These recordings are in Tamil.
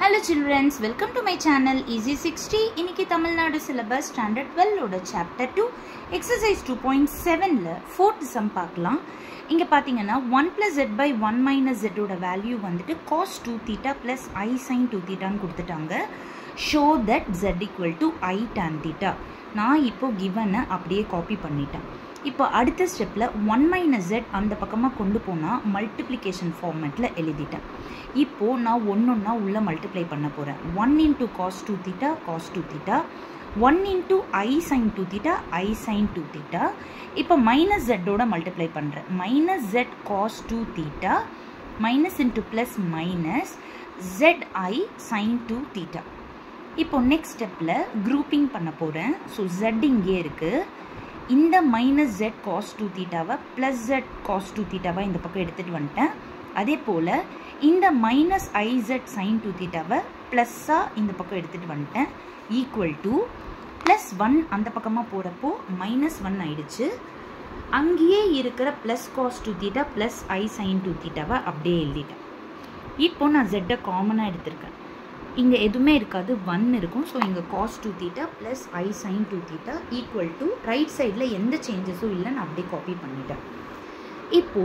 Hello children, welcome to my channel Easy 60. இன்னைக்கு தமிழ்நாடு syllabus standard 12 ஓட chapter 2 exercise 2.7ல fourth sum பார்க்கலாம். இங்க பாத்தீங்கன்னா 1 plus z by 1 minus z ஓட value வந்துட்டு cos 2 theta plus I sin 2 theta ன்னு கொடுத்துட்டாங்க. Show that z equal to I tan theta. நான் இப்போ given அப்படியே copy பண்ணிட்டேன். இப்போ அடுத்த ஸ்டெப்ல 1 minus z அந்த பக்கமா கொண்டு போனா மல்டிப்ளிகேஷன் ஃபார்மட்ல எழுதிட்டேன். இப்போ நான் ஒண்ணொண்ணா உள்ள மல்டிப்ளை பண்ண போறேன். 1 into cos 2 theta cos 2 theta, 1 into I sin 2 theta I sin 2 theta. இப்போ minus z ஓட மல்டிப்ளை பண்றேன். minus z cos 2 theta minus into plus minus zi sin 2 theta. இப்போ நெக்ஸ்ட் ஸ்டெப்ல grouping பண்ண போறேன். ஸோ z இங்கே இருக்கு. இந்த minus z cos 2 theta plus z cos 2 theta இந்த பக்கம் எடுத்துட்டு வந்துட்டேன். அதே போல இந்த minus iz sin 2 theta plus இந்த பக்கம் எடுத்துட்டு வந்துட்டேன். equal to plus 1 அந்த பக்கமா போறப்போ minus 1 ஆயிடுச்சு. அங்கேயே இருக்கிற plus cos 2 theta plus I sin 2 theta அப்படியே எழுதிட்டேன். இப்போ நான் z காமனா எடுத்திருக்கேன். இங்க எதுமே இருக்காது, 1 இருக்கும். சோ இங்க cos 2 theta plus I sin 2 theta equal to right சைடுல எந்த சேஞ்சஸும் இல்ல, நான் அப்படியே காப்பி பண்ணிட்டேன். இப்போ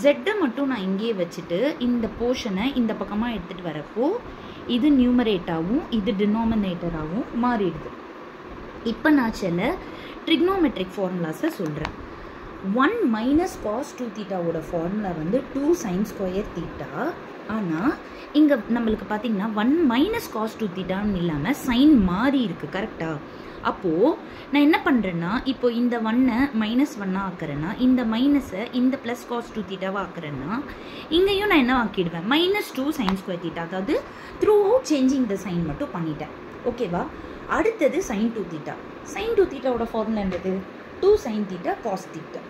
z மட்டும் நான் இங்கே வச்சிட்டு இந்த போர்ஷனை இந்த பக்கமா எடுத்துட்டு வரப்போ இது நியூமரேட்டராவும் இது டினாமினேட்டராவும் மாறிடுது. இப்போ நான் சில ட்ரிக்னோமெட்ரிக் ஃபார்முலாஸை சொல்றேன். 1 minus cos 2 theta ஓட ஃபார்முலா வந்து 2 sin square theta. ஆனா இங்க நம்மளுக்கு பாத்தீங்கன்னா 1 minus cos 2 theta ன்னு இல்லாம sin மாறி இருக்கு, கரெக்ட்டா? அப்போ நான் என்ன பண்றேன்னா, இப்போ இந்த 1 minus 1 ஆக்குறேன்னா இந்த மைனஸை இந்த plus cos 2 theta ஆக்குறேன்னா இங்கேயும் நான் என்ன ஆக்கிடுவேன், minus 2 sin square theta. அதாவது through out changing the sign மட்டும் பண்ணிட்டேன். ஓகேவா? அடுத்தது sin 2 theta. sin 2 theta ஓட ஃபார்முலா என்னது? 2 sin theta cos theta.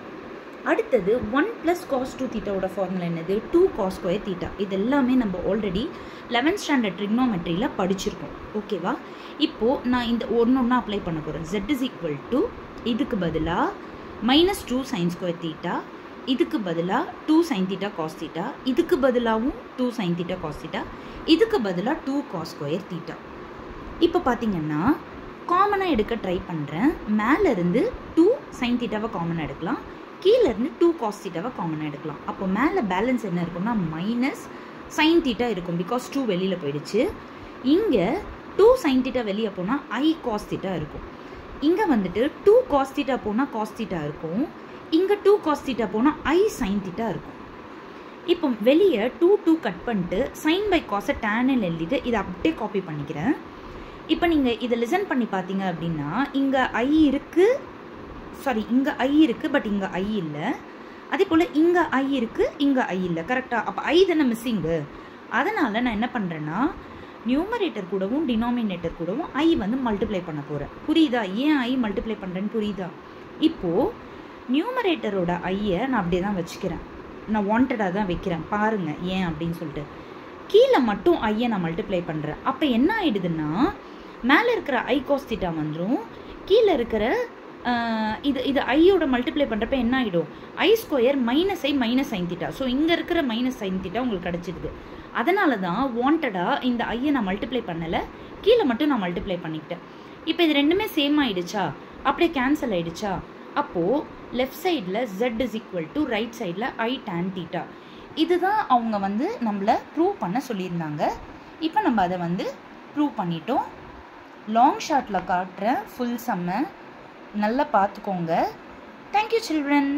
அடுத்தது 1 plus cos 2 theta ஓட ஃபார்முலா என்னது? 2 cos square theta. இது எல்லாமே நம்ம ஆல்ரெடி 11th ஸ்டாண்டர்ட் ட்ரிக்னோமெட்ரியில படிச்சிருக்கோம். ஓகேவா? இப்போ நான் இந்த ஒண்ணொண்ணா அப்ளை பண்ண போறேன். z is equal to இதுக்கு பதிலா minus 2 sin square theta, இதுக்கு பதிலா 2 sin theta cos theta, இதுக்கு பதிலாவும் 2 sin theta cos theta, இதுக்கு பதிலா 2 cos square theta. இப்போ பாத்தீங்கன்னா காமனா எடுக்க ட்ரை பண்றேன். மேல இருந்து 2 sin theta காமனா எடுக்கலாம், கீழ இருந்து 2 cos theta காமனா எடுக்கலாம். அப்போ மேல பேலன்ஸ் என்ன இருக்கும்னா minus sin theta இருக்கும், because 2 வெளியில போயிடுச்சு. இங்க 2 sin theta வெளிய போனா I cos theta இருக்கும். இங்க வந்துட்டு 2 cos theta போனா cos theta இருக்கும். இங்க 2 cos theta போனா I sin theta இருக்கும். இப்போ வெளிய 2 கட் பண்ணிட்டு sin by cos tan எழுதிட்டு இத அப்படியே காப்பி பண்ணிக்கிறேன். இப்போ நீங்க இத லிசன் பண்ணி பாத்தீங்க அப்படின்னா இங்க I இருக்கு, சாரி இங்க I இருக்கு, பட் இங்க I இல்ல. அதே போல இங்க I இருக்கு, இங்க I இல்ல, கரெக்ட்டா? அப்ப I தான மிஸ்ஸிங். அதனால நான் என்ன பண்றேன்னா நியூமரேட்டர் கூடவும் டினாமினேட்டர் கூடவும் I வந்து மல்டிப்ளை பண்ண போறேன். புரியுதா? ஏன் I மல்டிப்ளை பண்றேன்னு புரியுதா? இப்போ நியூமரேட்டரோட I நான் அப்படியே தான் வச்சுக்கிறேன். நான் வாண்டடா தான் வைக்கிறேன். பாருங்க ஏன் அப்படின்னு சொல்லிட்டு. கீழ மட்டும் I நான் மல்டிப்ளை பண்றேன். அப்ப என்ன ஆயிடுதுன்னா மேல இருக்கிற I cos theta வந்துரும், கீழ இருக்கிற இது I ஓட மல்டிப்ளை பண்றப்ப என்ன ஆயிடும், I square minus I minus sin theta. So இங்க இருக்கிற மைனஸ் sin theta உங்களுக்கு கிடைச்சிடுது. அதனால தான் வாண்டடா இந்த I நான் மல்டிப்ளை பண்ணல, கீழே மட்டும் நான் மல்டிப்ளை பண்ணிக்கிட்டேன். இப்போ இது ரெண்டுமே சேம் ஆயிடுச்சா? அப்படியே கேன்சல் ஆயிடுச்சா? அப்போ லெஃப்ட் சைடில் z is equal to right சைடில் I tan theta. இதுதான் அவங்க வந்து நம்மளை ப்ரூவ் பண்ண சொல்லியிருந்தாங்க. இப்போ நம்ம அதை வந்து ப்ரூவ் பண்ணிட்டோம். லாங் ஷார்ட்டில் காட்டுறேன் ஃபுல் சம்மை, நல்லா பார்த்துக்கோங்க. Thank you children.